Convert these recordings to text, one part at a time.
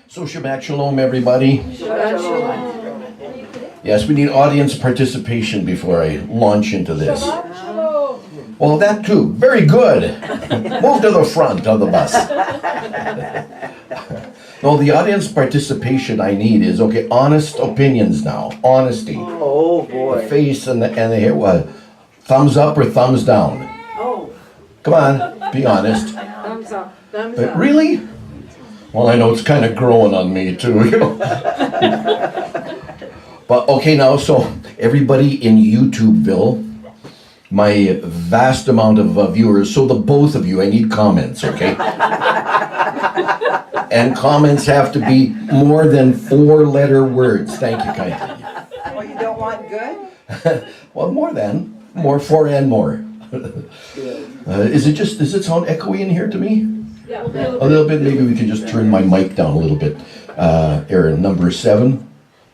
So Shabbat Shalom, everybody. Shabbat Shalom. Yes, we need audience participation before I launch into this. Shabbat Shalom. Well, that too. Very good. Move to the front of the bus. No, the audience participation I need is, okay, honest opinions now. Honesty. Oh boy. The face and the hair. What? Thumbs up or thumbs down? Oh, Come on, be honest. thumbs up. Thumbs up. Really? Well, I know it's kind of growing on me too, you know. But okay, now, so everybody in YouTubeville, my vast amount of viewers, so the both of you, I need comments, okay? And comments have to be more than 4-letter words. Thank you kindly. Oh, you don't want good? Well, more 4 and more. Is it sound echoey in here to me? Yeah, A little bit, maybe we can just turn my mic down a little bit. Aaron, number 7,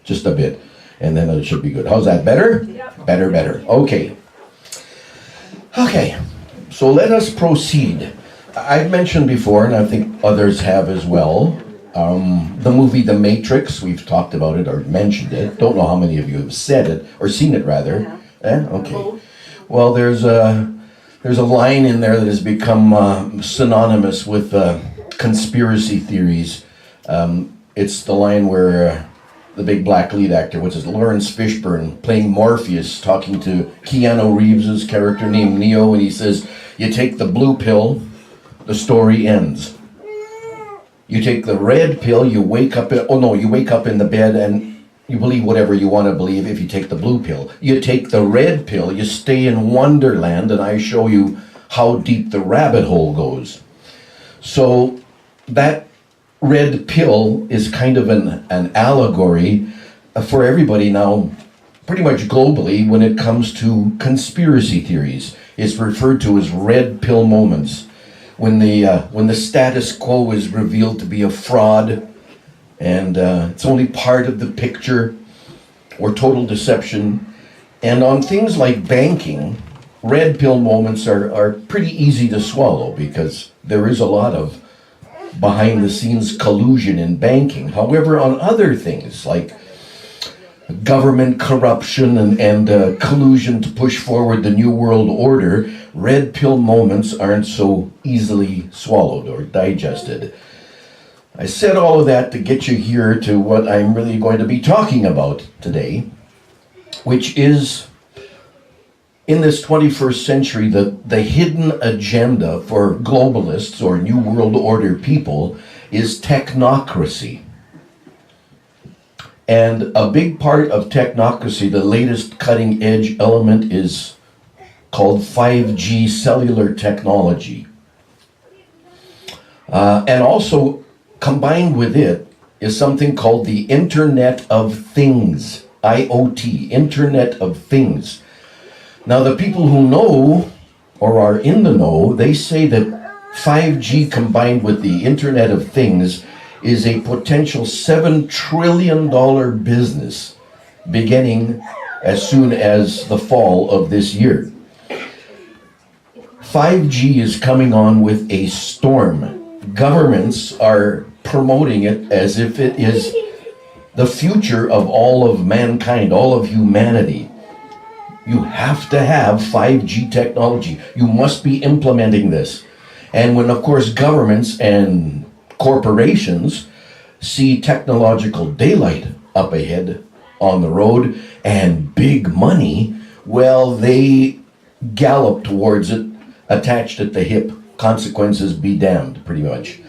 just a bit. And then it should be good. How's that, better? Yep. Better. Okay, so let us proceed. I've mentioned before, and I think others have as well, the movie The Matrix. We've talked about it or mentioned it. Don't know how many of you have said it, or seen it rather. Okay. Well, there's a line in there that has become synonymous with conspiracy theories. It's the line where the big black lead actor, Lawrence Fishburne, playing Morpheus, talking to Keanu Reeves' character named Neo, and he says, you take the blue pill, the story ends. You take the red pill, you wake up in the bed and you believe whatever you want to believe if you take the blue pill. You take the red pill, you stay in Wonderland, and I show you how deep the rabbit hole goes. So that red pill is kind of an allegory for everybody now, pretty much globally, when it comes to conspiracy theories. It's referred to as red pill moments. When the status quo is revealed to be a fraud, and it's only part of the picture, or total deception. And on things like banking, red pill moments are pretty easy to swallow because there is a lot of behind the scenes collusion in banking. However, on other things like government corruption and collusion to push forward the New World Order, red pill moments aren't so easily swallowed or digested. I said all of that to get you here to what I'm really going to be talking about today, which is, in this 21st century, the hidden agenda for globalists or New World Order people is technocracy. And a big part of technocracy, the latest cutting edge element, is called 5G cellular technology. And also combined with it is something called the Internet of Things, IoT, Internet of Things. Now, the people who know or are in the know, they say that 5G combined with the Internet of Things is a potential $7 trillion business beginning as soon as the fall of this year. 5G is coming on with a storm. Governments are promoting it as if it is the future of all of mankind, all of humanity. You have to have 5G technology. You must be implementing this. And when, of course, governments and corporations see technological daylight up ahead on the road and big money, well, they gallop towards it, attached at the hip. Consequences be damned, pretty much.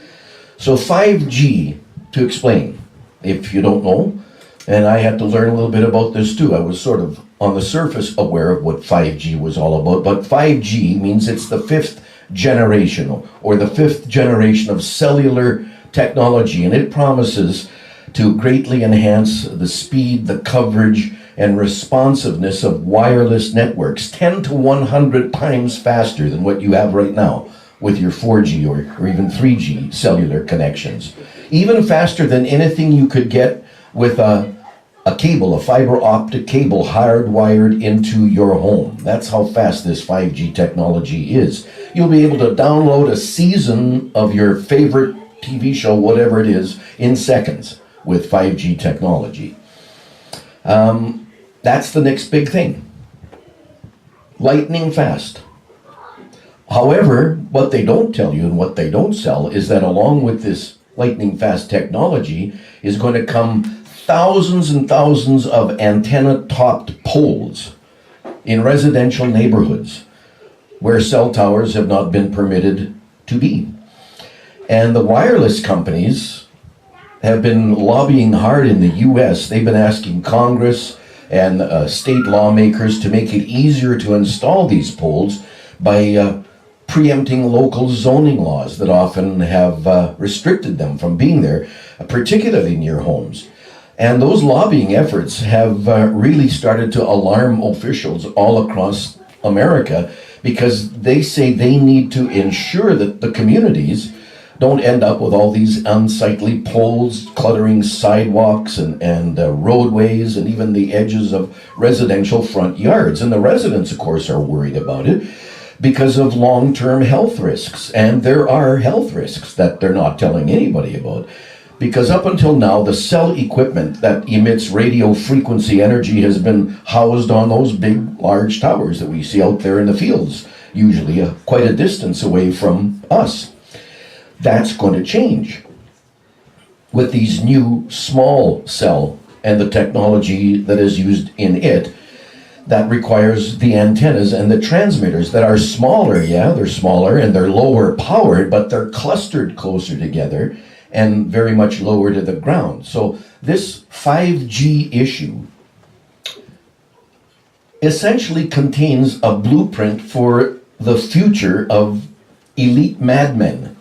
So 5G, to explain, if you don't know, and I had to learn a little bit about this too. I was sort of on the surface aware of what 5G was all about, but 5G means it's the 5th generation, or the 5th generation of cellular technology, and it promises to greatly enhance the speed, the coverage, and responsiveness of wireless networks, 10 to 100 times faster than what you have right now with your 4G or even 3G cellular connections. Even faster than anything you could get with a cable, a fiber optic cable hardwired into your home. That's how fast this 5G technology is. You'll be able to download a season of your favorite TV show, whatever it is, in seconds with 5G technology. That's the next big thing. Lightning fast. However, what they don't tell you and what they don't sell is that along with this lightning fast technology is going to come thousands and thousands of antenna-topped poles in residential neighborhoods where cell towers have not been permitted to be. And the wireless companies have been lobbying hard in the US. They've been asking Congress and state lawmakers to make it easier to install these poles by preempting local zoning laws that often have restricted them from being there, particularly near homes. And those lobbying efforts have really started to alarm officials all across America, because they say they need to ensure that the communities don't end up with all these unsightly poles cluttering sidewalks and roadways and even the edges of residential front yards. And the residents, of course, are worried about it because of long-term health risks. And there are health risks that they're not telling anybody about. Because up until now, the cell equipment that emits radio frequency energy has been housed on those big, large towers that we see out there in the fields, usually quite a distance away from us. That's going to change with these new small cell and the technology that is used in it that requires the antennas and the transmitters that are smaller. Yeah, they're smaller and they're lower powered, but they're clustered closer together and very much lower to the ground. So this 5G issue essentially contains a blueprint for the future of elite madmen.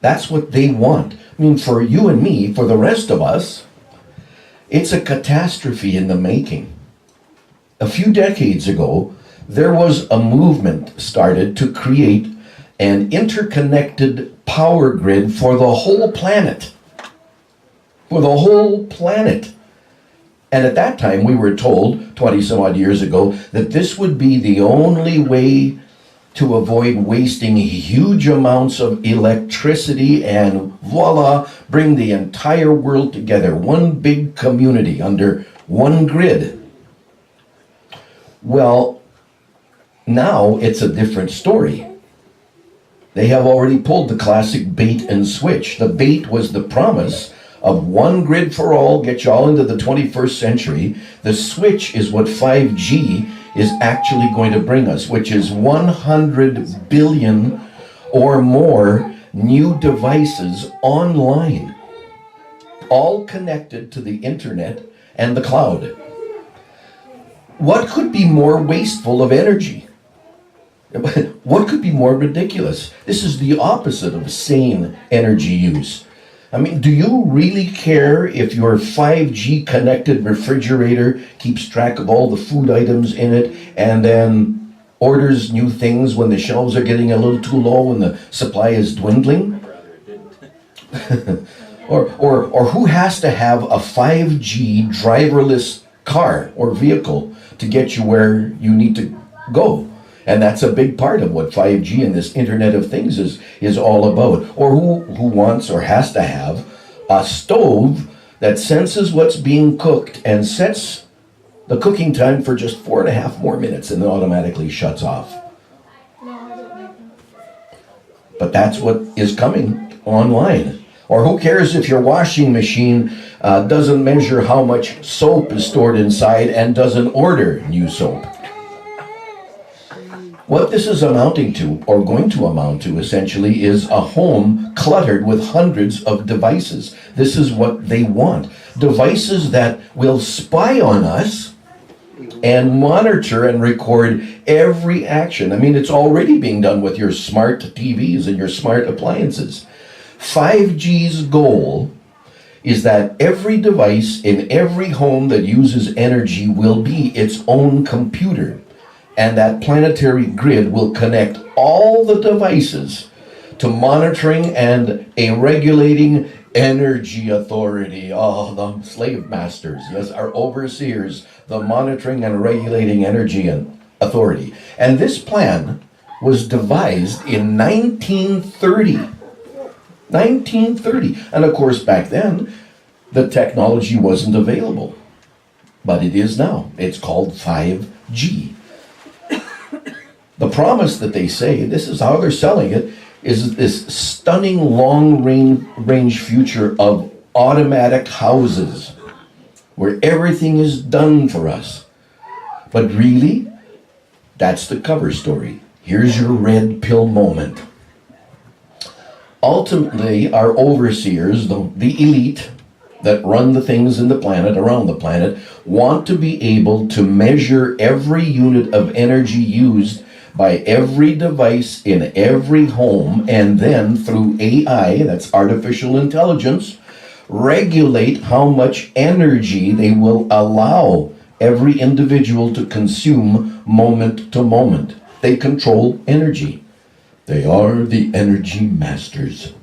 That's what they want. I mean, for you and me, for the rest of us, it's a catastrophe in the making. A few decades ago, there was a movement started to create an interconnected power grid for the whole planet. For the whole planet. And at that time, we were told, 20 some odd years ago, that this would be the only way to avoid wasting huge amounts of electricity and voila, bring the entire world together. One big community under one grid. Well, now it's a different story. They have already pulled the classic bait and switch. The bait was the promise of one grid for all, get you all into the 21st century. The switch is what 5G is actually going to bring us, which is 100 billion or more new devices online, all connected to the internet and the cloud. What could be more wasteful of energy? What could be more ridiculous? This is the opposite of sane energy use. I mean, do you really care if your 5G connected refrigerator keeps track of all the food items in it and then orders new things when the shelves are getting a little too low and the supply is dwindling? or who has to have a 5G driverless car or vehicle to get you where you need to go? And that's a big part of what 5G and this Internet of Things is all about. Or who wants or has to have a stove that senses what's being cooked and sets the cooking time for just 4.5 more minutes and then automatically shuts off. But that's what is coming online. Or who cares if your washing machine doesn't measure how much soap is stored inside and doesn't order new soap? What this is amounting to, or going to amount to essentially, is a home cluttered with hundreds of devices. This is what they want. Devices that will spy on us and monitor and record every action. I mean, it's already being done with your smart TVs and your smart appliances. 5G's goal is that every device in every home that uses energy will be its own computer. And that planetary grid will connect all the devices to monitoring and a regulating energy authority. Oh, the slave masters, yes, our overseers, the monitoring and regulating energy and authority. And this plan was devised in 1930. 1930. And of course, back then, the technology wasn't available. But it is now. It's called 5G. The promise that they say, this is how they're selling it, is this stunning long-range future of automatic houses where everything is done for us. But really, that's the cover story. Here's your red pill moment. Ultimately, our overseers, the elite that run the things in the planet, around the planet, want to be able to measure every unit of energy used by every device in every home, and then through AI, that's artificial intelligence, regulate how much energy they will allow every individual to consume moment to moment. They control energy. They are the energy masters.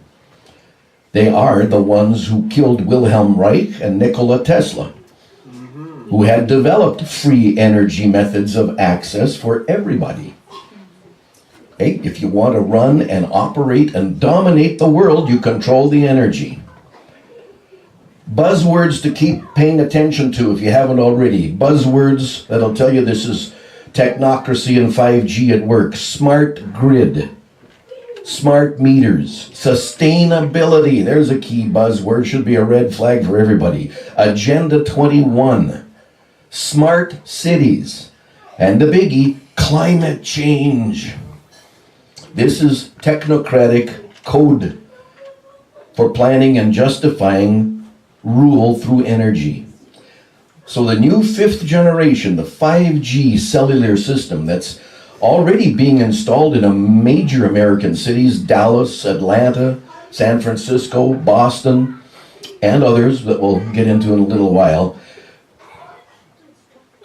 They are the ones who killed Wilhelm Reich and Nikola Tesla, who had developed free energy methods of access for everybody. Hey, if you want to run and operate and dominate the world, you control the energy. Buzzwords to keep paying attention to if you haven't already. Buzzwords that'll tell you this is technocracy and 5G at work. Smart grid. Smart meters. Sustainability. There's a key buzzword. Should be a red flag for everybody. Agenda 21. Smart cities. And the biggie, climate change. This is technocratic code for planning and justifying rule through energy. So the new 5th generation, the 5G cellular system that's already being installed in a major American cities, Dallas, Atlanta, San Francisco, Boston, and others that we'll get into in a little while,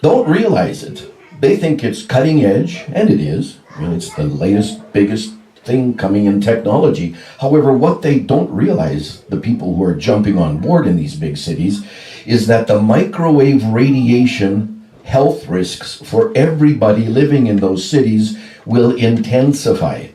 don't realize it. They think it's cutting edge, and it is. I mean, it's the latest, biggest thing coming in technology. However, what they don't realize, the people who are jumping on board in these big cities, is that the microwave radiation health risks for everybody living in those cities will intensify.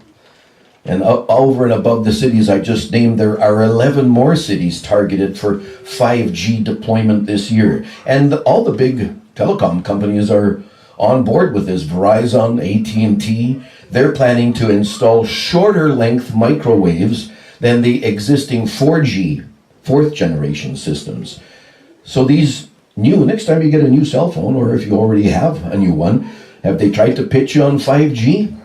And over and above the cities I just named, there are 11 more cities targeted for 5G deployment this year. And all the big telecom companies are on board with this. Verizon, AT&T, they're planning to install shorter length microwaves than the existing 4G, 4th generation systems. So these new, next time you get a new cell phone, or if you already have a new one, have they tried to pitch you on 5G?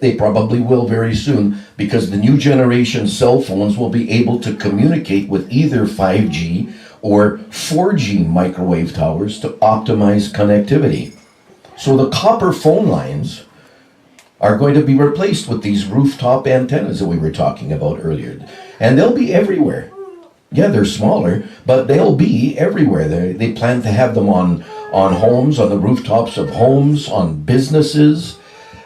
They probably will very soon, because the new generation cell phones will be able to communicate with either 5G or 4G microwave towers to optimize connectivity. So the copper phone lines are going to be replaced with these rooftop antennas that we were talking about earlier. And they'll be everywhere. Yeah, they're smaller, but they'll be everywhere. They plan to have them on homes, on the rooftops of homes, on businesses.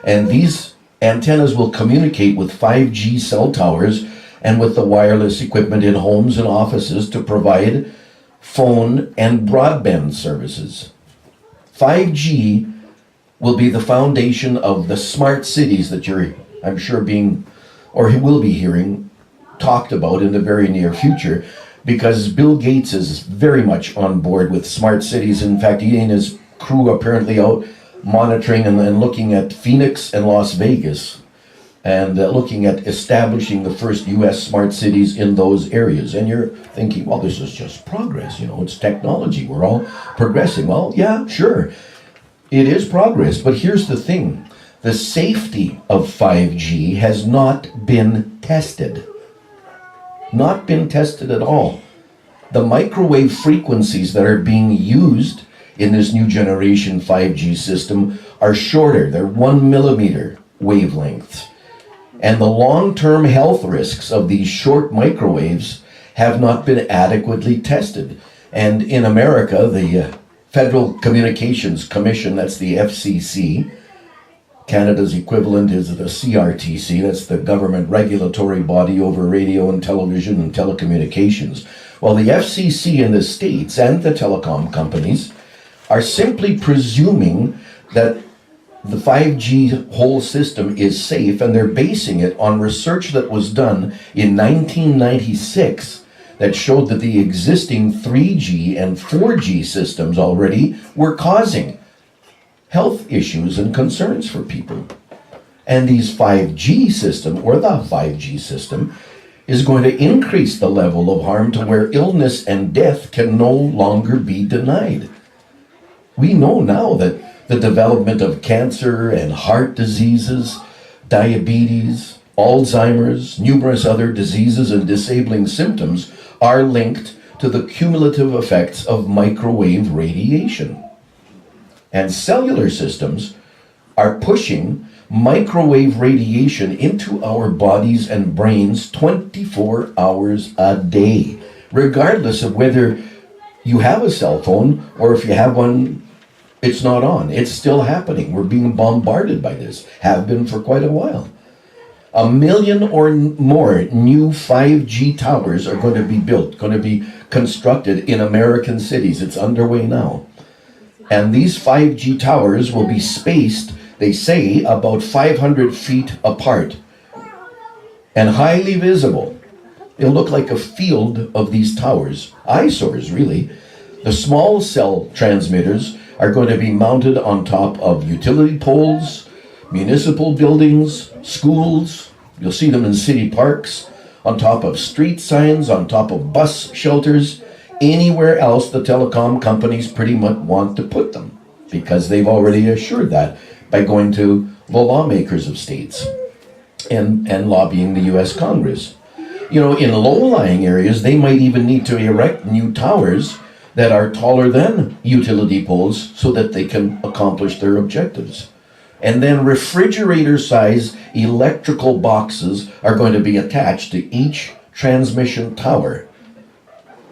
And these antennas will communicate with 5G cell towers and with the wireless equipment in homes and offices to provide phone and broadband services. 5G will be the foundation of the smart cities that you're, I'm sure, being, or will be hearing, talked about in the very near future, because Bill Gates is very much on board with smart cities. In fact, he and his crew apparently out monitoring and looking at Phoenix and Las Vegas, and looking at establishing the first U.S. smart cities in those areas. And you're thinking, well, this is just progress, it's technology, we're all progressing. Well, yeah, sure. It is progress, but here's the thing. The safety of 5G has not been tested. Not been tested at all. The microwave frequencies that are being used in this new generation 5G system are shorter. They're 1 millimeter wavelengths. And the long-term health risks of these short microwaves have not been adequately tested. And in America, the Federal Communications Commission, that's the FCC. Canada's equivalent is the CRTC, that's the government regulatory body over radio and television and telecommunications. Well, the FCC in the States and the telecom companies are simply presuming that the 5G whole system is safe, and they're basing it on research that was done in 1996 that showed that the existing 3G and 4G systems already were causing health issues and concerns for people. And these 5G system, or the 5G system, is going to increase the level of harm to where illness and death can no longer be denied. We know now that the development of cancer and heart diseases, diabetes, Alzheimer's, numerous other diseases and disabling symptoms are linked to the cumulative effects of microwave radiation. And cellular systems are pushing microwave radiation into our bodies and brains 24 hours a day, regardless of whether you have a cell phone or if you have one, it's not on. It's still happening. We're being bombarded by this, have been for quite a while. 1 million or more new 5G towers are going to be built, going to be constructed in American cities. It's underway now. And these 5G towers will be spaced, they say, about 500 feet apart and highly visible. It'll look like a field of these towers, eyesores really. The small cell transmitters are going to be mounted on top of utility poles, municipal buildings, schools. You'll see them in city parks, on top of street signs, on top of bus shelters, anywhere else the telecom companies pretty much want to put them, because they've already assured that by going to the lawmakers of states and lobbying the US Congress. You know, in low-lying areas, they might even need to erect new towers that are taller than utility poles so that they can accomplish their objectives. And then refrigerator-sized electrical boxes are going to be attached to each transmission tower.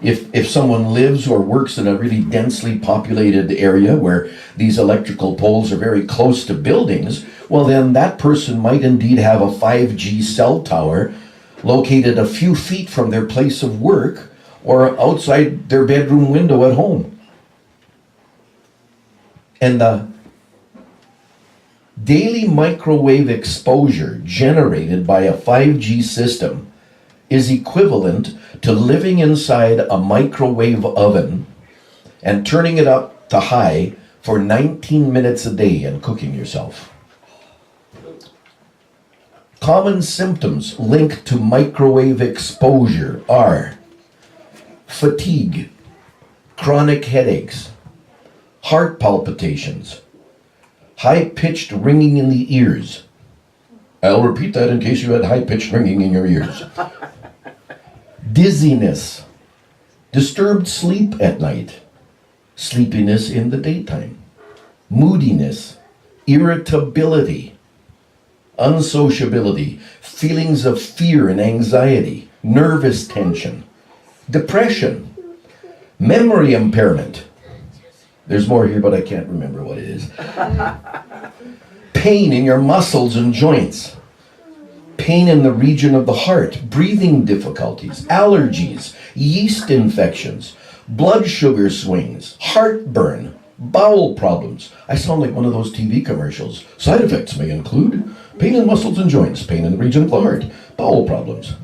If someone lives or works in a really densely populated area where these electrical poles are very close to buildings, well then that person might indeed have a 5G cell tower located a few feet from their place of work or outside their bedroom window at home. And the daily microwave exposure generated by a 5G system is equivalent to living inside a microwave oven and turning it up to high for 19 minutes a day and cooking yourself. Common symptoms linked to microwave exposure are fatigue, chronic headaches, heart palpitations, high-pitched ringing in the ears. I'll repeat that in case you had high-pitched ringing in your ears. Dizziness, disturbed sleep at night, sleepiness in the daytime, moodiness, irritability, unsociability, feelings of fear and anxiety, nervous tension, depression, memory impairment. There's more here, but I can't remember what it is. Pain in your muscles and joints, pain in the region of the heart, breathing difficulties, allergies, yeast infections, blood sugar swings, heartburn, bowel problems. I sound like one of those TV commercials. Side effects may include pain in muscles and joints, pain in the region of the heart, bowel problems,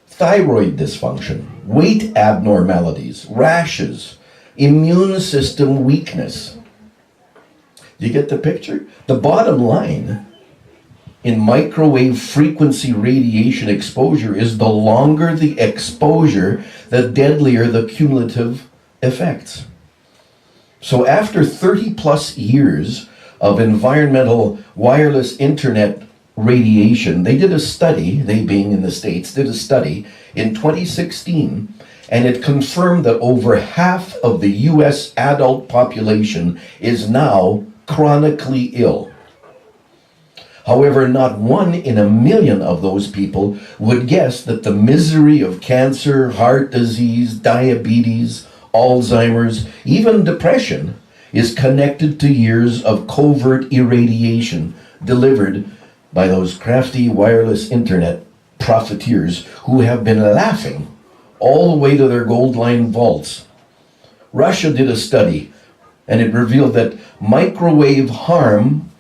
thyroid dysfunction, weight abnormalities, rashes, immune system weakness. You get the picture? The bottom line in microwave frequency radiation exposure is the longer the exposure, the deadlier the cumulative effects. So after 30 plus years of environmental wireless internet radiation, they did a study, they being in the States, did a study in 2016, and it confirmed that over half of the US adult population is now chronically ill. However, not 1 in a million of those people would guess that the misery of cancer, heart disease, diabetes, Alzheimer's, even depression is connected to years of covert irradiation delivered by those crafty wireless internet profiteers who have been laughing all the way to their gold-lined vaults. Russia did a study, and it revealed that microwave harm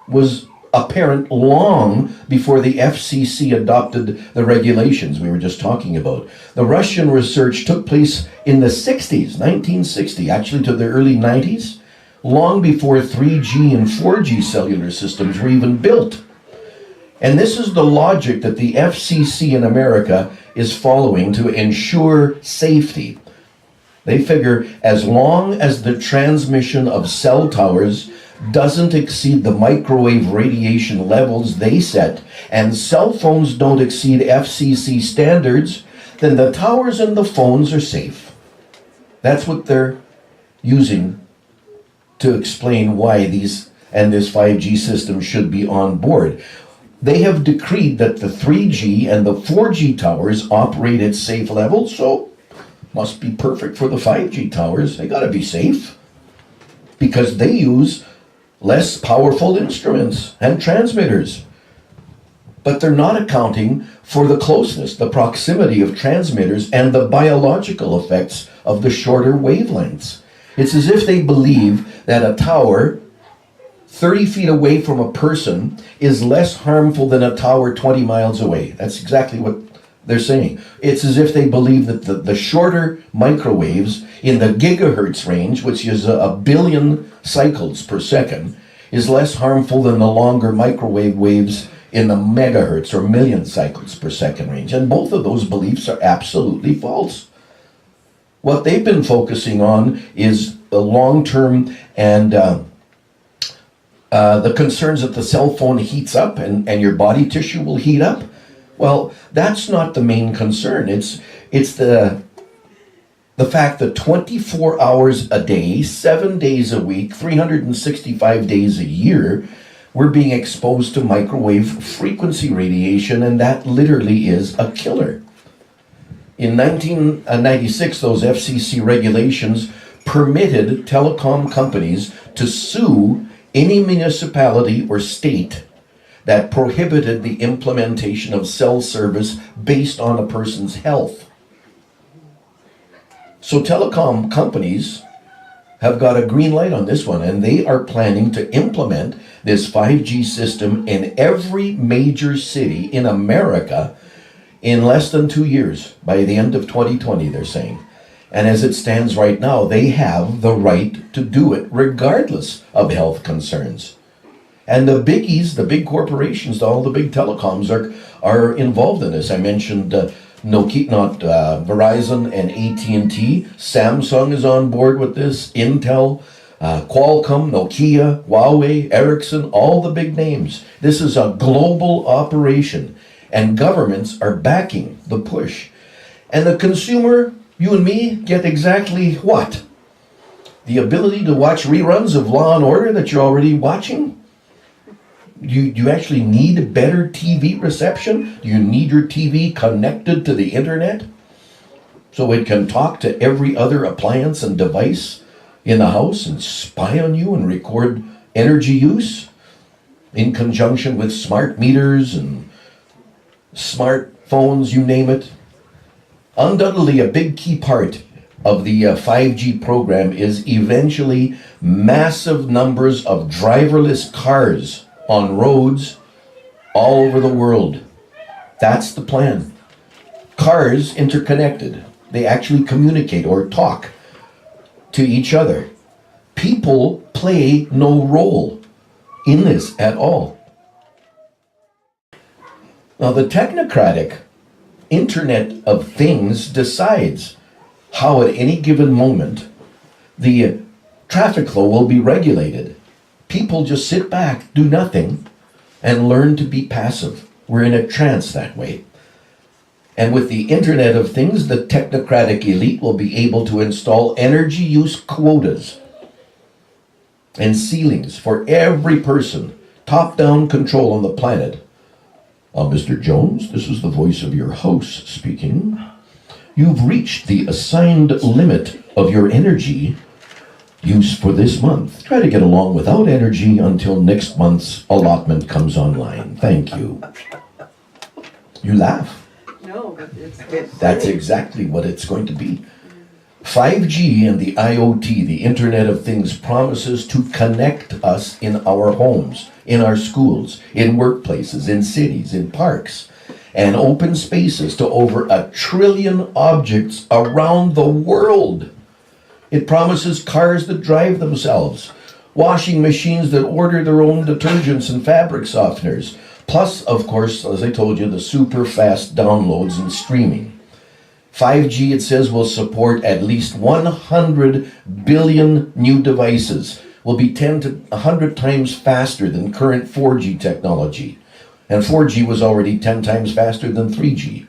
was apparent long before the FCC adopted the regulations we were just talking about. The Russian research took place in the 60s, 1960, actually to the early 90s, long before 3G and 4G cellular systems were even built. And this is the logic that the FCC in America is following to ensure safety. They figure as long as the transmission of cell towers doesn't exceed the microwave radiation levels they set, and cell phones don't exceed FCC standards, then the towers and the phones are safe. That's what they're using to explain why this 5G system should be on board. They have decreed that the 3G and the 4G towers operate at safe levels, so must be perfect for the 5G towers. They gotta be safe because they use less powerful instruments and transmitters. But they're not accounting for the closeness, the proximity of transmitters and the biological effects of the shorter wavelengths. It's as if they believe that a tower 30 feet away from a person is less harmful than a tower 20 miles away. That's exactly what they're saying. It's as if they believe that the shorter microwaves in the gigahertz range, which is a billion cycles per second, is less harmful than the longer microwave waves in the megahertz or million cycles per second range. And both of those beliefs are absolutely false. What they've been focusing on is the long-term and the concerns that the cell phone heats up and your body tissue will heat up. Well, that's not the main concern. It's the fact that 24 hours a day, 7 days a week, 365 days a year, we're being exposed to microwave frequency radiation, and that literally is a killer. In 1996, those FCC regulations permitted telecom companies to sue any municipality or state that prohibited the implementation of cell service based on a person's health. So telecom companies have got a green light on this one, and they are planning to implement this 5G system in every major city in America in less than 2 years, by the end of 2020, they're saying. And as it stands right now, they have the right to do it regardless of health concerns. And the biggies, the big corporations, all the big telecoms are involved in this. I mentioned Verizon and AT&T. Samsung is on board with this. Intel, Qualcomm, Nokia, Huawei, Ericsson, all the big names. This is a global operation, and governments are backing the push. And the consumer, you and me, get exactly what? The ability to watch reruns of Law and Order that you're already watching? Do you actually need better TV reception? Do you need your TV connected to the internet so it can talk to every other appliance and device in the house and spy on you and record energy use in conjunction with smart meters and smartphones, you name it? Undoubtedly, a big key part of the 5G program is eventually massive numbers of driverless cars on roads all over the world. That's the plan. Cars interconnected. They actually communicate or talk to each other. People play no role in this at all. Now, the technocratic Internet of Things decides how at any given moment the traffic flow will be regulated. People just sit back, do nothing, and learn to be passive. We're in a trance that way. And with the Internet of Things, the technocratic elite will be able to install energy use quotas and ceilings for every person. Top-down control on the planet. Mr. Jones, this is the voice of your house speaking. You've reached the assigned limit of your energy use for this month. Try to get along without energy until next month's allotment comes online. Thank you. You laugh. No, but it's. That's exactly what it's going to be. 5G and the IoT, the Internet of Things, promises to connect us in our homes, in our schools, in workplaces, in cities, in parks, and open spaces to over 1 trillion objects around the world. It promises cars that drive themselves, washing machines that order their own detergents and fabric softeners, plus, of course, as I told you, the super fast downloads and streaming. 5G, it says, will support at least 100 billion new devices, will be 10 to 100 times faster than current 4G technology. And 4G was already 10 times faster than 3G.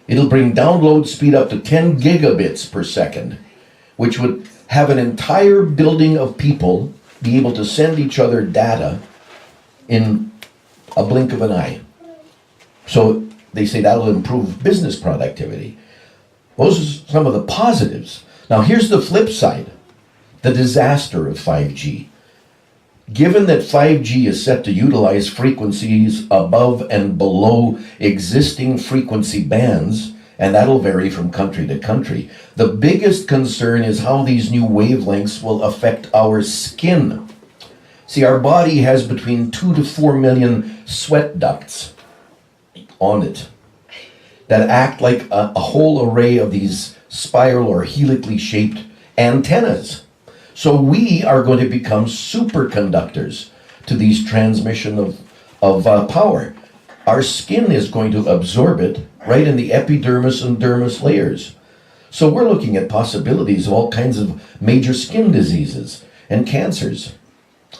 It'll bring download speed up to 10 gigabits per second, which would have an entire building of people be able to send each other data in a blink of an eye. So they say that'll improve business productivity. Those are some of the positives. Now here's the flip side, the disaster of 5G. Given that 5G is set to utilize frequencies above and below existing frequency bands, and that'll vary from country to country, the biggest concern is how these new wavelengths will affect our skin. See, our body has between 2 to 4 million sweat ducts on it that act like a whole array of these spiral or helically shaped antennas. So we are going to become superconductors to these transmission of power. Our skin is going to absorb it right in the epidermis and dermis layers. So we're looking at possibilities of all kinds of major skin diseases and cancers.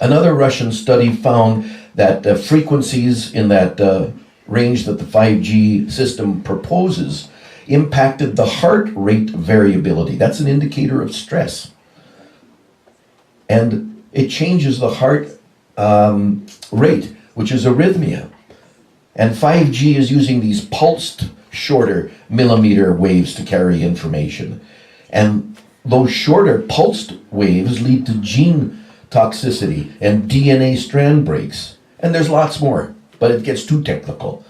Another Russian study found that frequencies in that range that the 5G system proposes impacted the heart rate variability. That's an indicator of stress. And it changes the heart rate, which is arrhythmia. And 5G is using these pulsed, shorter millimeter waves to carry information. And those shorter pulsed waves lead to gene toxicity and DNA strand breaks. And there's lots more, but it gets too technical.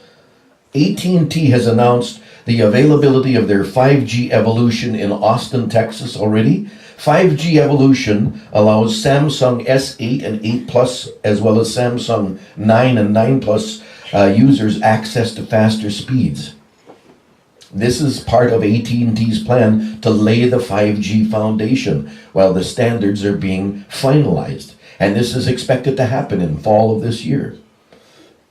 AT&T has announced the availability of their 5G Evolution in Austin, Texas already. 5G Evolution allows Samsung S8 and 8 Plus, as well as Samsung 9 and 9 Plus users access to faster speeds. This is part of AT&T's plan to lay the 5G foundation while the standards are being finalized. And this is expected to happen in fall of this year.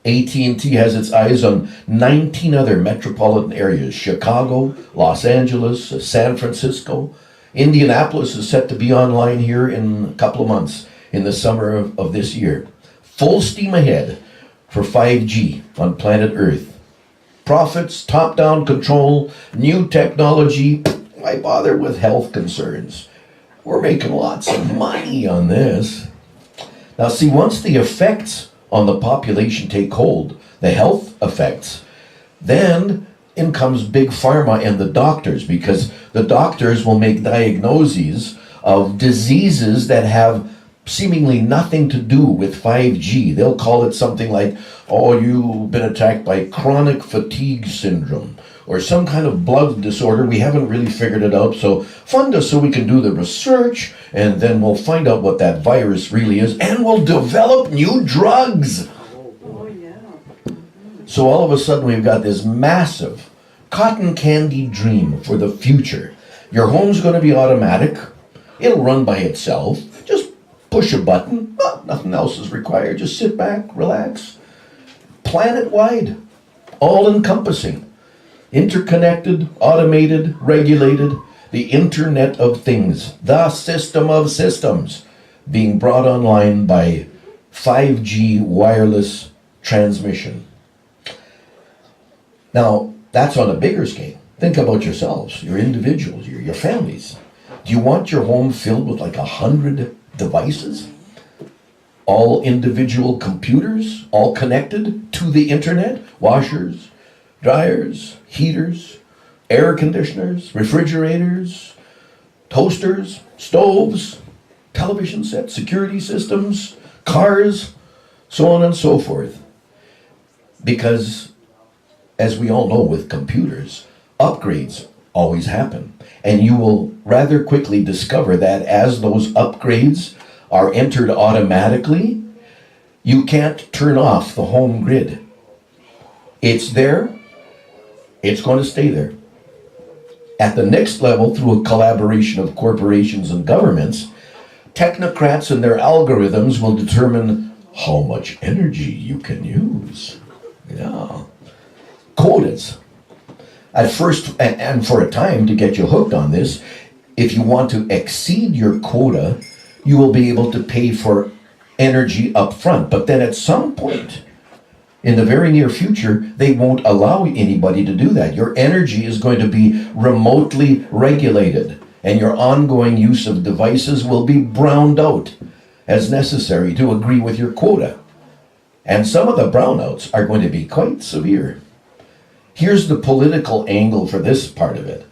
AT&T has its eyes on 19 other metropolitan areas: Chicago, Los Angeles, San Francisco. Indianapolis is set to be online here in a couple of months, in the summer of this year. Full steam ahead for 5G on planet Earth. Profits, top-down control, new technology. Why bother with health concerns? We're making lots of money on this. Now see, once the effects on the population take hold, the health effects, then in comes big pharma and the doctors, because the doctors will make diagnoses of diseases that have seemingly nothing to do with 5G. They'll call it something like, oh, you've been attacked by chronic fatigue syndrome or some kind of blood disorder. We haven't really figured it out, so fund us so we can do the research, and then we'll find out what that virus really is, and we'll develop new drugs. Oh, yeah. So all of a sudden we've got this massive cotton candy dream for the future. Your home's going to be automatic. It'll run by itself. Just push a button. Well, nothing else is required. Just sit back, relax. Planet-wide, all-encompassing, interconnected, automated, regulated, the Internet of Things, the system of systems, being brought online by 5G wireless transmission. Now, that's on a bigger scale. Think about yourselves, your individuals, your families. Do you want your home filled with like 100 devices? All individual computers, all connected to the internet? Washers, dryers, heaters, air conditioners, refrigerators, toasters, stoves, television sets, security systems, cars, so on and so forth. Because, as we all know with computers, upgrades always happen. And you will rather quickly discover that as those upgrades are entered automatically, you can't turn off the home grid. It's there, it's going to stay there. At the next level, through a collaboration of corporations and governments, technocrats and their algorithms will determine how much energy you can use. Yeah. Quotas. At first, and for a time to get you hooked on this, if you want to exceed your quota, you will be able to pay for energy up front. But then at some point, in the very near future, they won't allow anybody to do that. Your energy is going to be remotely regulated, and your ongoing use of devices will be browned out as necessary to agree with your quota. And some of the brownouts are going to be quite severe. Here's the political angle for this part of it.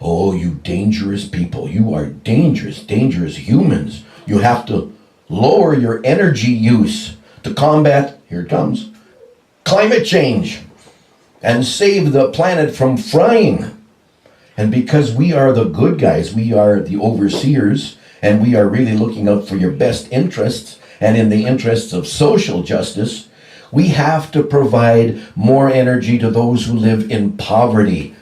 Oh, you dangerous people. You are dangerous, dangerous humans. You have to lower your energy use to combat, here it comes, climate change and save the planet from frying. And because we are the good guys, we are the overseers, and we are really looking out for your best interests and in the interests of social justice, we have to provide more energy to those who live in poverty.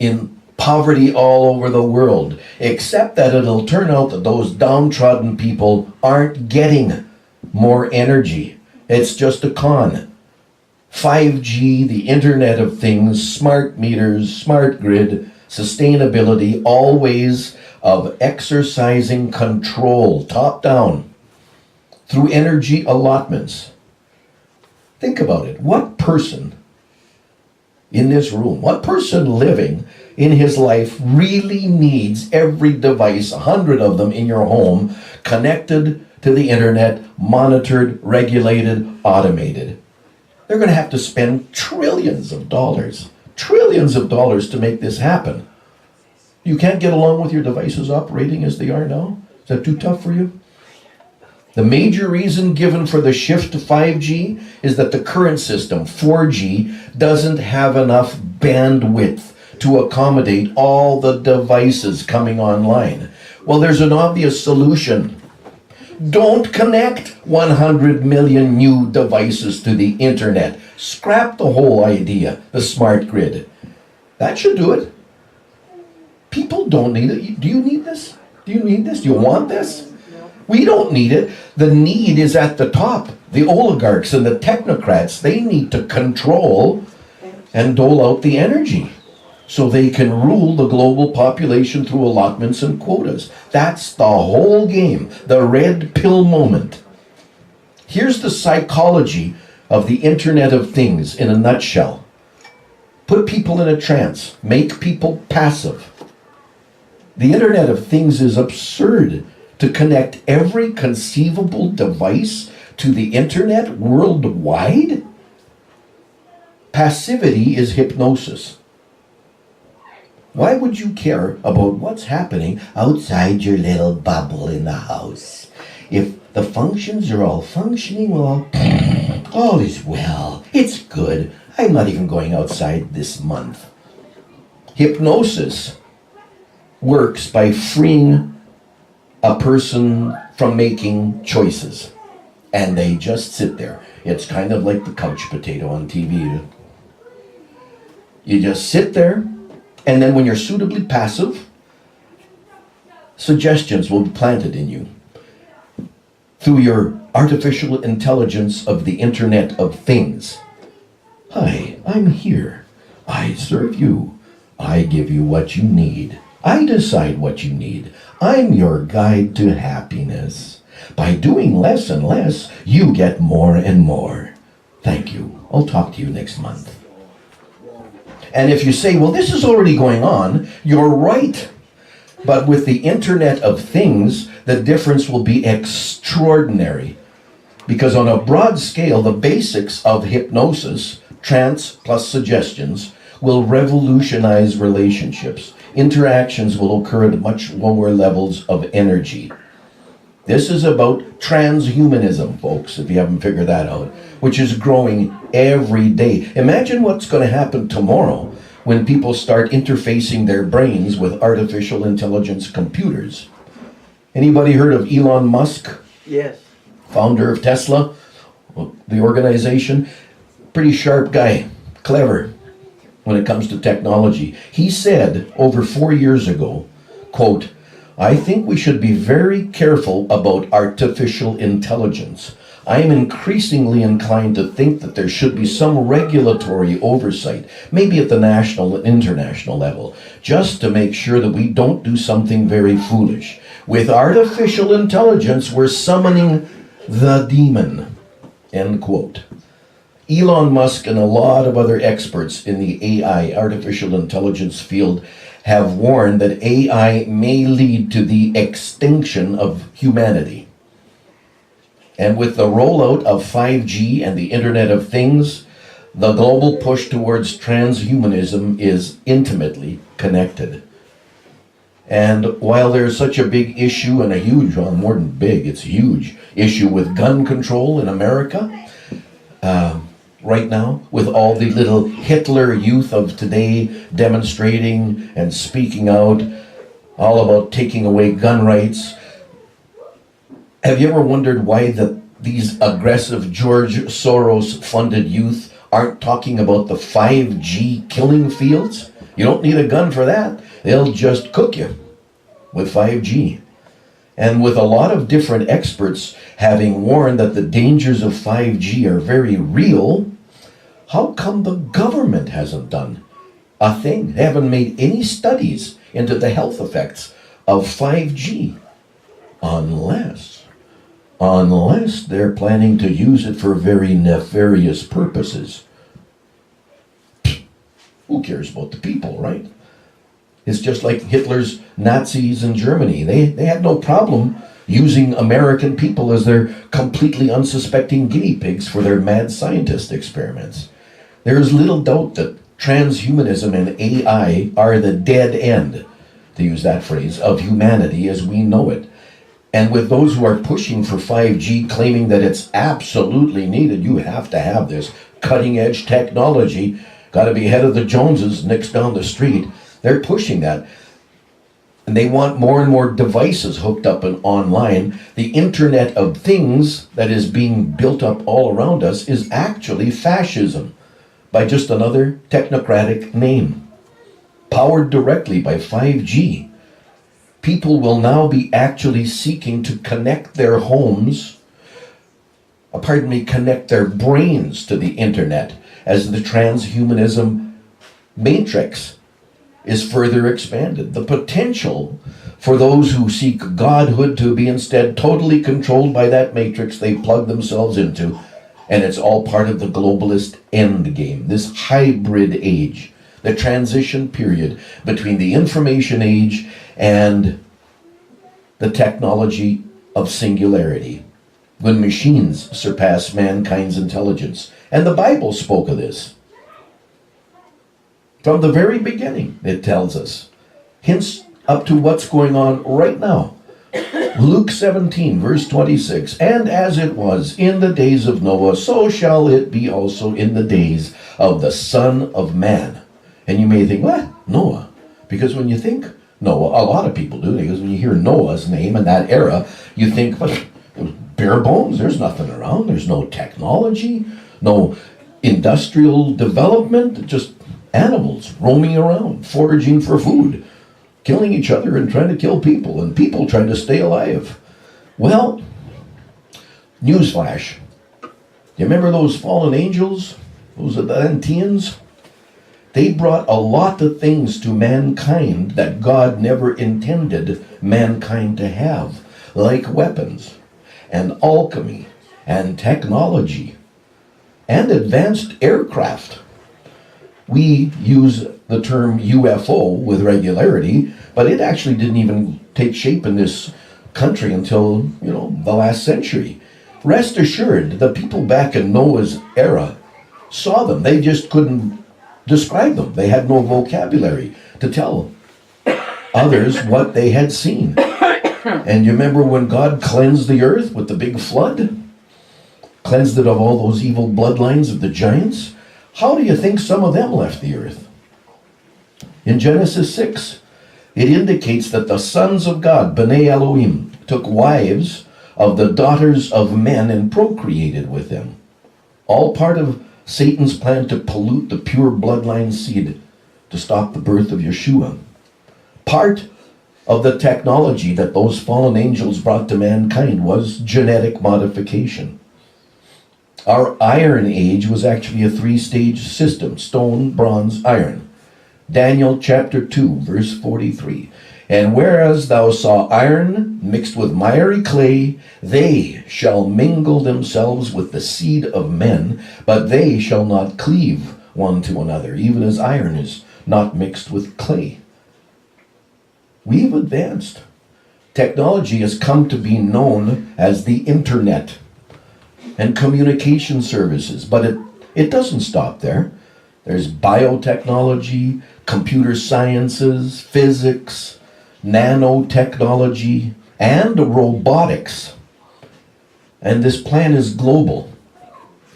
In poverty all over the world. Except that it'll turn out that those downtrodden people aren't getting more energy. It's just a con. 5G, the Internet of Things, smart meters, smart grid, sustainability, all ways of exercising control, top down, through energy allotments. Think about it. What person in this room, what person living in his life really needs every device, 100 of them in your home, connected to the internet, monitored, regulated, automated? They're going to have to spend trillions of dollars to make this happen. You can't get along with your devices operating as they are now? Is that too tough for you? The major reason given for the shift to 5G is that the current system, 4G, doesn't have enough bandwidth to accommodate all the devices coming online. Well, there's an obvious solution. Don't connect 100 million new devices to the internet. Scrap the whole idea, the smart grid. That should do it. People don't need it. Do you need this? Do you need this? Do you want this? We don't need it. The need is at the top. The oligarchs and the technocrats, they need to control and dole out the energy so they can rule the global population through allotments and quotas. That's the whole game, the red pill moment. Here's the psychology of the Internet of Things in a nutshell. Put people in a trance, make people passive. The Internet of Things is absurd. To connect every conceivable device to the internet worldwide? Passivity is hypnosis. Why would you care about what's happening outside your little bubble in the house? If the functions are all functioning, well, all is well. It's good. I'm not even going outside this month. Hypnosis works by freeing a person from making choices. And they just sit there. It's kind of like the couch potato on TV. You just sit there, and then when you're suitably passive, suggestions will be planted in you through your artificial intelligence of the Internet of Things. Hi, I'm here. I serve you. I give you what you need. I decide what you need. I'm your guide to happiness. By doing less and less, you get more and more. Thank you. I'll talk to you next month. And if you say, well, this is already going on, you're right. But with the Internet of Things, the difference will be extraordinary. Because on a broad scale, the basics of hypnosis, trance plus suggestions, will revolutionize relationships. Interactions will occur at much lower levels of energy. This is about transhumanism, folks, if you haven't figured that out, which is growing every day. Imagine what's going to happen tomorrow when people start interfacing their brains with artificial intelligence computers. Anybody heard of Elon Musk, Yes. founder of Tesla, the organization? Pretty sharp guy, clever when it comes to technology. He said over 4 years ago, quote, "I think we should be very careful about artificial intelligence. I am increasingly inclined to think that there should be some regulatory oversight, maybe at the national and international level, just to make sure that we don't do something very foolish. With artificial intelligence, we're summoning the demon." End quote. Elon Musk and a lot of other experts in the AI, artificial intelligence field, have warned that AI may lead to the extinction of humanity. And with the rollout of 5G and the Internet of Things, the global push towards transhumanism is intimately connected. And while there's such a big issue, and a huge, well, more than big, it's a huge issue with gun control in America, right now, with all the little Hitler youth of today demonstrating and speaking out all about taking away gun rights. Have you ever wondered why these aggressive George Soros-funded youth aren't talking about the 5G killing fields? You don't need a gun for that. They'll just cook you with 5G. And with a lot of different experts having warned that the dangers of 5G are very real, how come the government hasn't done a thing? They haven't made any studies into the health effects of 5G. Unless they're planning to use it for very nefarious purposes. Who cares about the people, right? It's just like Hitler's Nazis in Germany. They had no problem using American people as their completely unsuspecting guinea pigs for their mad scientist experiments. There is little doubt that transhumanism and AI are the dead end, to use that phrase, of humanity as we know it. And with those who are pushing for 5G, claiming that it's absolutely needed, you have to have this cutting edge technology, got to be ahead of the Joneses next down the street. They're pushing that. And they want more and more devices hooked up and online. The Internet of Things that is being built up all around us is actually fascism, by just another technocratic name. Powered directly by 5G. People will now be actually seeking to connect their homes, connect their brains to the internet as the transhumanism matrix is further expanded. The potential for those who seek godhood to be instead totally controlled by that matrix they plug themselves into, and it's all part of the globalist end game, this hybrid age, the transition period between the information age and the technology of singularity, when machines surpass mankind's intelligence. And the Bible spoke of this. From the very beginning, it tells us. Hints up to what's going on right now. Luke 17, verse 26, "And as it was in the days of Noah, so shall it be also in the days of the Son of Man." And you may think, what? Noah? Because when you think Noah, a lot of people do, because when you hear Noah's name in that era, you think, well, it was bare bones, there's nothing around, there's no technology, no industrial development, just animals roaming around, foraging for food, killing each other and trying to kill people, and people trying to stay alive. Well, newsflash. You remember those fallen angels? Those Atlanteans? They brought a lot of things to mankind that God never intended mankind to have, like weapons, and alchemy, and technology, and advanced aircraft. We use the term UFO with regularity, but it actually didn't even take shape in this country until, the last century. Rest assured, the people back in Noah's era saw them. They just couldn't describe them. They had no vocabulary to tell others what they had seen. And you remember when God cleansed the earth with the big flood? Cleansed it of all those evil bloodlines of the giants? How do you think some of them left the earth? In Genesis 6, it indicates that the sons of God, B'nai Elohim, took wives of the daughters of men and procreated with them. All part of Satan's plan to pollute the pure bloodline seed to stop the birth of Yeshua. Part of the technology that those fallen angels brought to mankind was genetic modification. Our Iron Age was actually a 3-stage system: stone, bronze, iron. Daniel chapter 2, verse 43. And whereas thou saw iron mixed with miry clay, they shall mingle themselves with the seed of men, but they shall not cleave one to another, even as iron is not mixed with clay. We've advanced. Technology has come to be known as the internet and communication services, but it doesn't stop there. There's biotechnology, computer sciences, physics, nanotechnology, and robotics. And this plan is global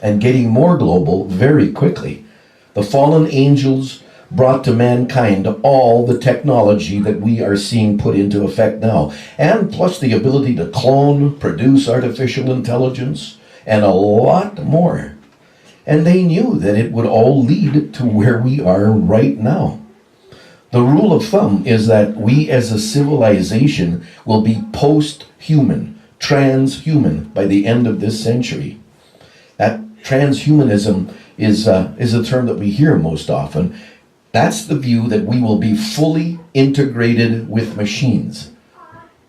and getting more global very quickly. The fallen angels brought to mankind all the technology that we are seeing put into effect now, and plus the ability to clone, produce artificial intelligence, and a lot more. And they knew that it would all lead to where we are right now. The rule of thumb is that we as a civilization will be post-human, transhuman by the end of this century. That transhumanism is a term that we hear most often. That's the view that we will be fully integrated with machines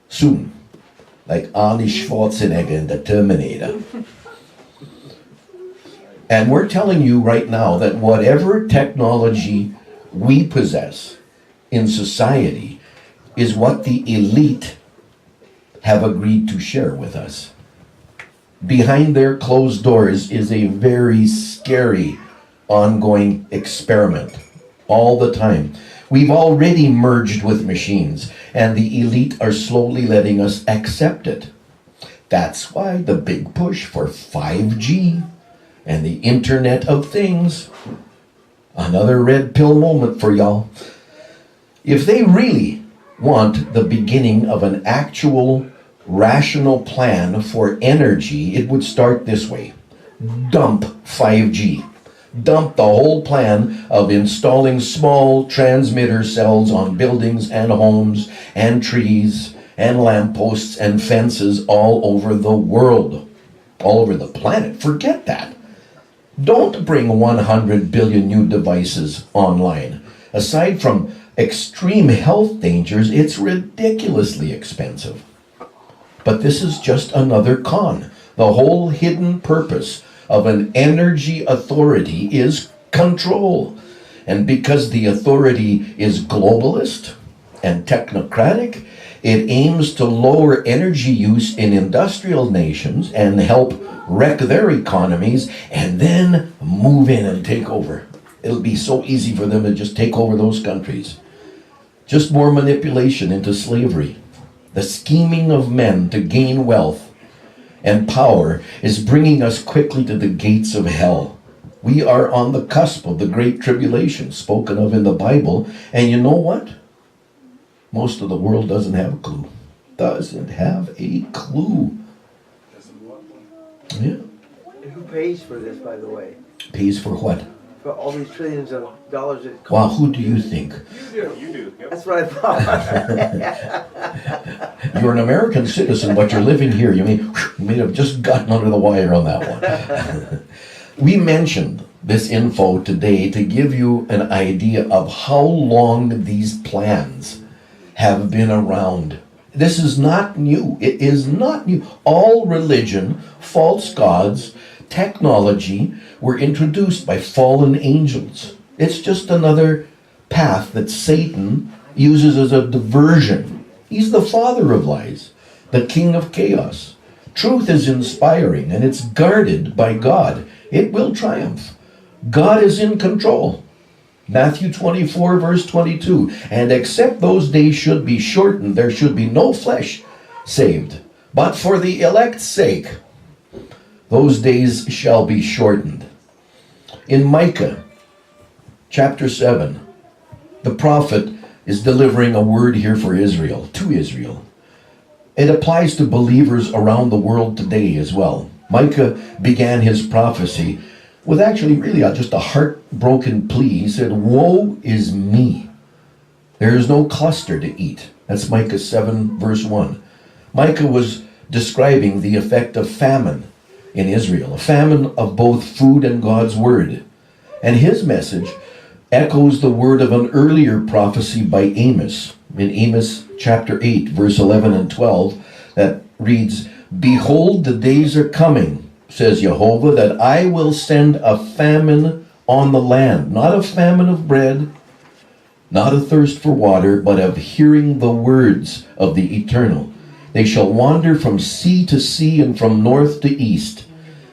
soon, like Arnie Schwarzenegger in The Terminator. And we're telling you right now that whatever technology we possess in society is what the elite have agreed to share with us. Behind their closed doors is a very scary ongoing experiment all the time. We've already merged with machines, and the elite are slowly letting us accept it. That's why the big push for 5G and the Internet of Things. Another red pill moment for y'all. If they really want the beginning of an actual rational plan for energy, it would start this way. Dump 5G. Dump the whole plan of installing small transmitter cells on buildings and homes and trees and lampposts and fences all over the world. All over the planet. Forget that. Don't bring 100 billion new devices online. Aside from extreme health dangers, it's ridiculously expensive. But this is just another con. The whole hidden purpose of an energy authority is control. And because the authority is globalist and technocratic, it aims to lower energy use in industrial nations and help wreck their economies and then move in and take over. It'll be so easy for them to just take over those countries. Just more manipulation into slavery. The scheming of men to gain wealth and power is bringing us quickly to the gates of hell. We are on the cusp of the Great Tribulation spoken of in the Bible, and you know what? Most of the world doesn't have a clue. Doesn't have a clue. Yeah. Who pays for this, by the way? Pays for what? For all these trillions of dollars it costs. Well, who do you think? You do. Yep. That's what I thought. You're an American citizen, but you're living here. You may have just gotten under the wire on that one. We mentioned this info today to give you an idea of how long these plans have been around. This is not new. It is not new. All religion, false gods, technology were introduced by fallen angels. It's just another path that Satan uses as a diversion. He's the father of lies, the king of chaos. Truth is inspiring and it's guarded by God. It will triumph. God is in control. Matthew 24 verse 22. And except those days should be shortened, there should be no flesh saved. But for the elect's sake, those days shall be shortened. In Micah chapter 7, The prophet is delivering a word here for Israel, to Israel. It applies to believers around the world today as well. Micah began his prophecy with actually really just a heartbroken plea. He said, "Woe is me. There is no cluster to eat." That's Micah 7 verse 1. Micah was describing the effect of famine in Israel, a famine of both food and God's word. And his message echoes the word of an earlier prophecy by Amos, in Amos chapter 8, verse 11 and 12, that reads, "Behold, the days are coming, says Jehovah, that I will send a famine on the land, not a famine of bread, not a thirst for water, but of hearing the words of the Eternal. They shall wander from sea to sea and from north to east.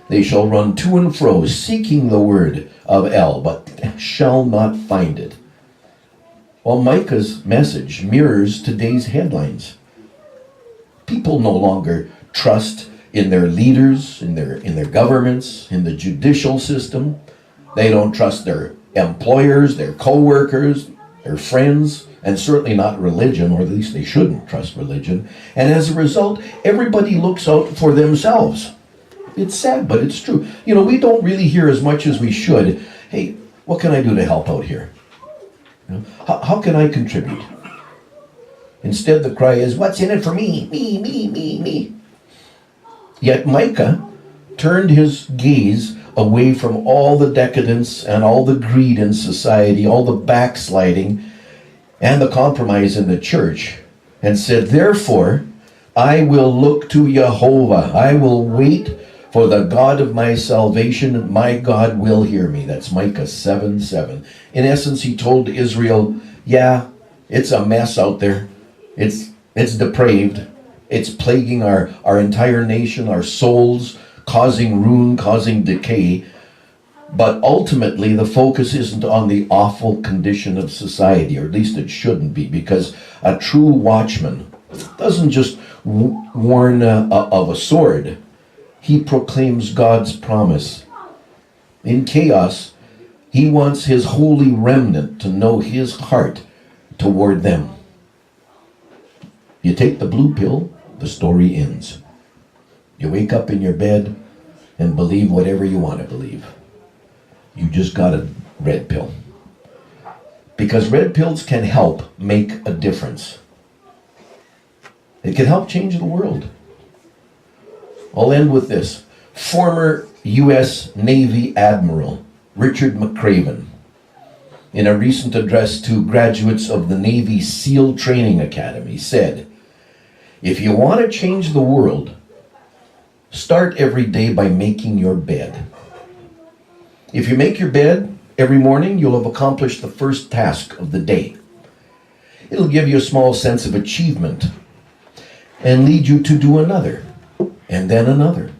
They shall run to and fro, seeking the word of El, but shall not find it." Well, Micah's message mirrors today's headlines. People no longer trust in their leaders, in their governments, in the judicial system. They don't trust their employers, their co-workers, their friends, and certainly not religion, or at least they shouldn't trust religion. And as a result, everybody looks out for themselves. It's sad, but it's true. You know, we don't really hear as much as we should. Hey, what can I do to help out here? You know, how can I contribute? Instead, the cry is, "What's in it for me? Me, me, me, me." Yet Micah turned his gaze away from all the decadence and all the greed in society, all the backsliding and the compromise in the church, and said, "Therefore, I will look to Jehovah. I will wait for the God of my salvation. My God will hear me." That's Micah 7:7. In essence, he told Israel, yeah, it's a mess out there. It's depraved. It's plaguing our entire nation, our souls, causing ruin, causing decay. But ultimately, the focus isn't on the awful condition of society, or at least it shouldn't be, because a true watchman doesn't just warn of a sword. He proclaims God's promise. In chaos, he wants his holy remnant to know his heart toward them. You take the blue pill, the story ends. You wake up in your bed and believe whatever you want to believe. You just got a red pill. Because red pills can help make a difference. It can help change the world. I'll end with this. Former U.S. Navy Admiral Richard McCraven, in a recent address to graduates of the Navy SEAL Training Academy, said, "If you want to change the world, start every day by making your bed. If you make your bed every morning, you'll have accomplished the first task of the day. It'll give you a small sense of achievement and lead you to do another, and then another.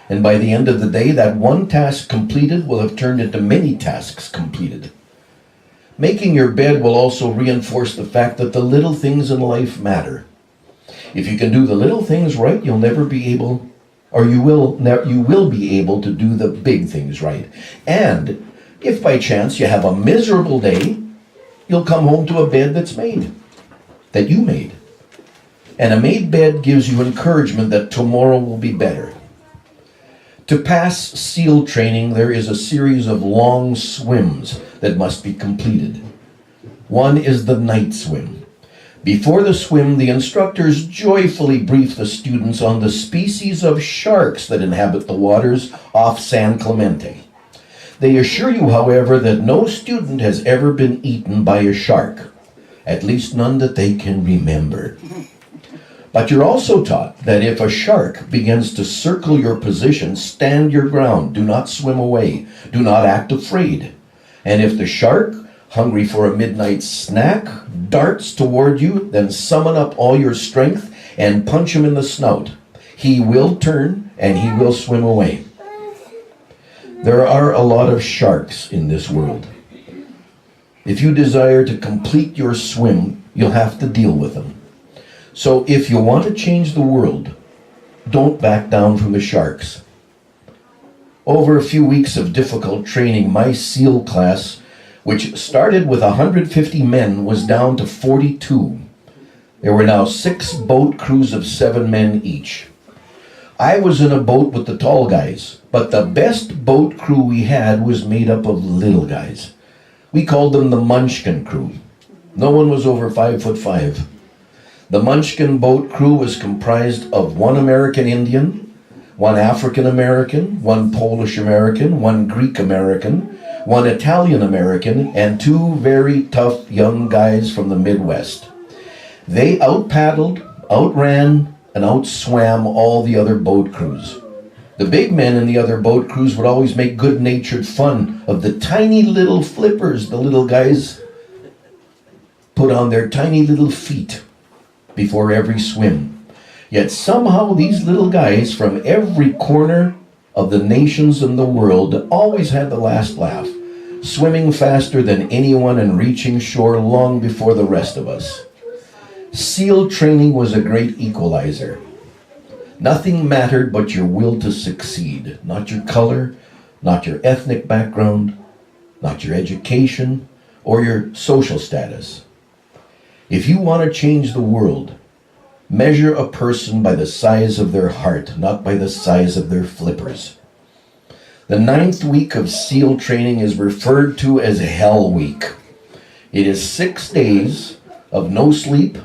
And by the end of the day, that one task completed will have turned into many tasks completed. Making your bed will also reinforce the fact that the little things in life matter. If you can do the little things right, you'll never be able, or you will be able to do the big things right. And if by chance you have a miserable day, you'll come home to a bed that's made, that you made. And a made bed gives you encouragement that tomorrow will be better. To pass SEAL training, there is a series of long swims that must be completed. One is the night swim. Before the swim, the instructors joyfully brief the students on the species of sharks that inhabit the waters off San Clemente. They assure you, however, that no student has ever been eaten by a shark, at least none that they can remember. But you're also taught that if a shark begins to circle your position, stand your ground, do not swim away, do not act afraid. And if the shark, hungry for a midnight snack, darts toward you, then summon up all your strength and punch him in the snout. He will turn and he will swim away. There are a lot of sharks in this world. If you desire to complete your swim, you'll have to deal with them. So if you want to change the world, don't back down from the sharks. Over a few weeks of difficult training, my SEAL class which started with 150 men, was down to 42. There were now 6 boat crews of 7 men each. I was in a boat with the tall guys, but the best boat crew we had was made up of little guys. We called them the Munchkin crew. No one was over 5'5". The Munchkin boat crew was comprised of 1 American Indian, 1 African American, 1 Polish American, 1 Greek American, 1 Italian American, and 2 very tough young guys from the Midwest. They out-paddled, outran, and outswam all the other boat crews. The big men in the other boat crews would always make good-natured fun of the tiny little flippers the little guys put on their tiny little feet before every swim. Yet somehow these little guys from every corner of the nations in the world always had the last laugh, swimming faster than anyone and reaching shore long before the rest of us. SEAL training was a great equalizer. Nothing mattered but your will to succeed, not your color, not your ethnic background, not your education, or your social status. If you want to change the world, measure a person by the size of their heart, not by the size of their flippers. The 9th week of SEAL training is referred to as Hell Week. It is 6 days of no sleep,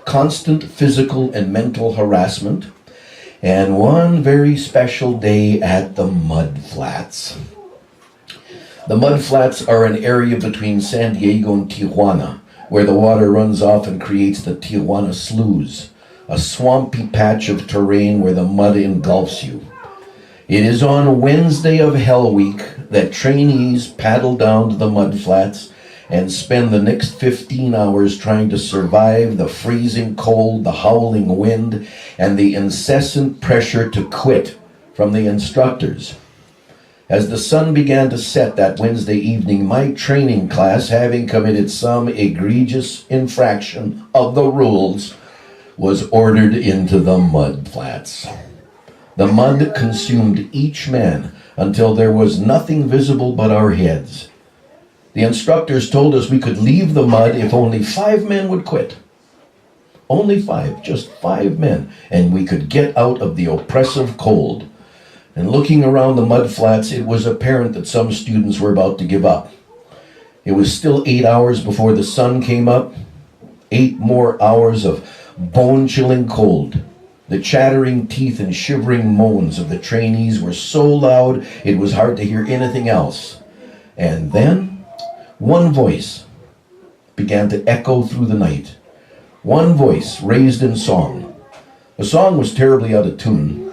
constant physical and mental harassment, and 1 very special day at the Mud Flats. The Mud Flats are an area between San Diego and Tijuana, where the water runs off and creates the Tijuana Sloughs, a swampy patch of terrain where the mud engulfs you. It is on Wednesday of Hell Week that trainees paddle down to the Mud Flats and spend the next 15 hours trying to survive the freezing cold, the howling wind, and the incessant pressure to quit from the instructors. As the sun began to set that Wednesday evening, my training class, having committed some egregious infraction of the rules, was ordered into the Mud Flats. The mud consumed each man until there was nothing visible but our heads. The instructors told us we could leave the mud if only 5 men would quit. Only 5, just 5 men, and we could get out of the oppressive cold. And looking around the Mud Flats, it was apparent that some students were about to give up. It was still 8 hours before the sun came up. 8 more hours of bone-chilling cold. The chattering teeth and shivering moans of the trainees were so loud it was hard to hear anything else. And then, one voice began to echo through the night. One voice raised in song. The song was terribly out of tune,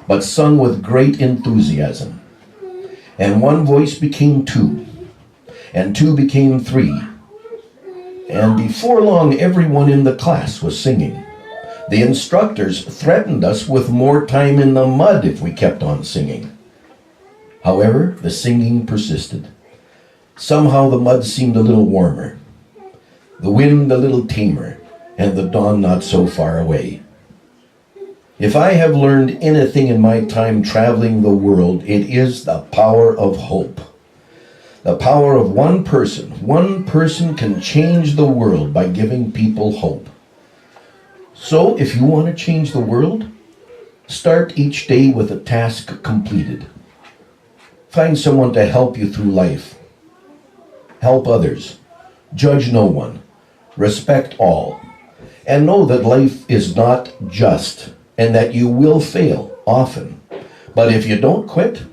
but sung with great enthusiasm. And one voice became 2, and 2 became 3. And before long, everyone in the class was singing. The instructors threatened us with more time in the mud if we kept on singing. However, the singing persisted. Somehow the mud seemed a little warmer, the wind a little tamer, and the dawn not so far away. If I have learned anything in my time traveling the world, it is the power of hope. The power of one person. One person can change the world by giving people hope. So if you want to change the world, start each day with a task completed. Find someone to help you through life. Help others. Judge no one. Respect all. And know that life is not just, and that you will fail often. But if you don't quit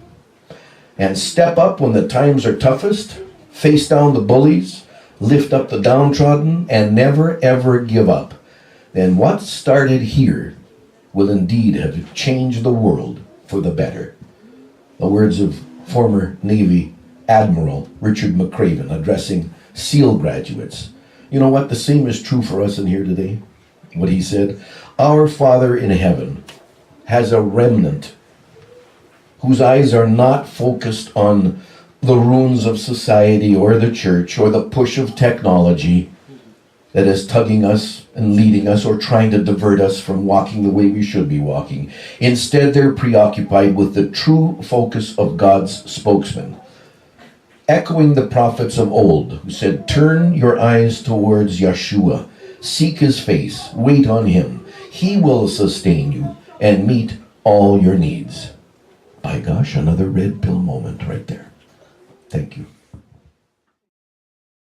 and step up when the times are toughest, face down the bullies, lift up the downtrodden, and never ever give up, then what started here will indeed have changed the world for the better. The words of former Navy Admiral Richard McCraven addressing SEAL graduates. You know what? The same is true for us in here today. What he said, our Father in heaven has a remnant whose eyes are not focused on the ruins of society or the church or the push of technology that is tugging us and leading us or trying to divert us from walking the way we should be walking. Instead, they're preoccupied with the true focus of God's spokesman. echoing the prophets of old who said, turn your eyes towards Yeshua, seek his face, wait on him. He will sustain you and meet all your needs. By gosh, another red pill moment right there. Thank you.